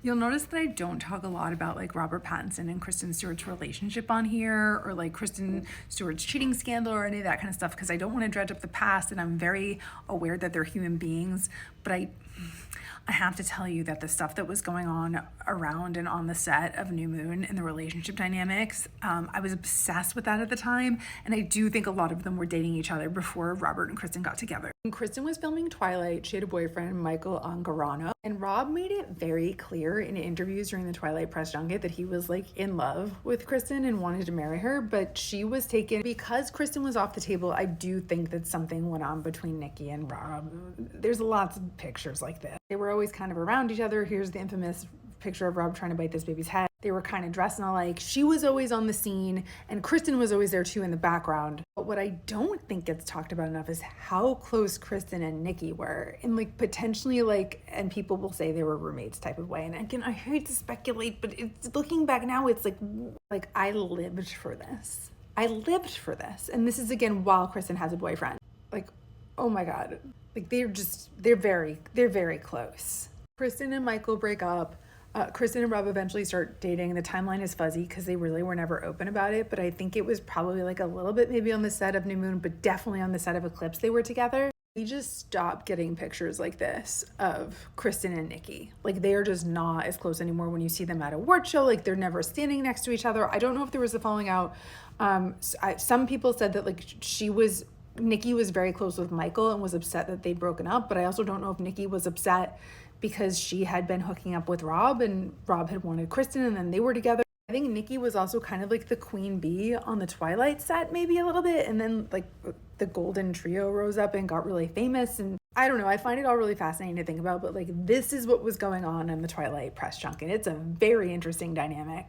You'll notice that I don't talk a lot about like Robert Pattinson and Kristen Stewart's relationship on here, or like Kristen Stewart's cheating scandal or any of that kind of stuff, because I don't want to dredge up the past, and I'm very aware that they're human beings. But I have to tell you that the stuff that was going on around and on the set of New Moon and the relationship dynamics, I was obsessed with that at the time. And I do think a lot of them were dating each other before Robert and Kristen got together. When Kristen was filming Twilight, she had a boyfriend, Michael Angarano, and Rob made it very clear in interviews during the Twilight press junket that he was like in love with Kristen and wanted to marry her, but she was taken because Kristen was off the table. I do think that something went on between Nikki and Rob. There's lots of pictures like this. They were always kind of around each other. Here's the infamous picture of Rob trying to bite this baby's head. They were kind of dressing alike. She was always on the scene, and Kristen was always there too in the background. But what I don't think gets talked about enough is how close Kristen and Nikki were, and like potentially like, and people will say they were roommates type of way. And again, I hate to speculate, but it's looking back now, it's like I lived for this. I lived for this, and this is again while Kristen has a boyfriend. Like, oh my god, like they're very close. Kristen and Michael break up. Kristen and Rob eventually start dating. The timeline is fuzzy because they really were never open about it, but I think it was probably like a little bit maybe on the set of New Moon, but definitely on the set of Eclipse they were together. We just stopped getting pictures like this of Kristen and Nikki. Like they are just not as close anymore when you see them at a award show. Like they're never standing next to each other. I don't know if there was a falling out. Some people said that like Nikki was very close with Michael and was upset that they'd broken up, but I also don't know if Nikki was upset because she had been hooking up with Rob and Rob had wanted Kristen and then they were together. I think Nikki was also kind of like the queen bee on the Twilight set maybe a little bit, and then like the golden trio rose up and got really famous, and I don't know, I find it all really fascinating to think about, but like this is what was going on in the Twilight press junket. It's a very interesting dynamic.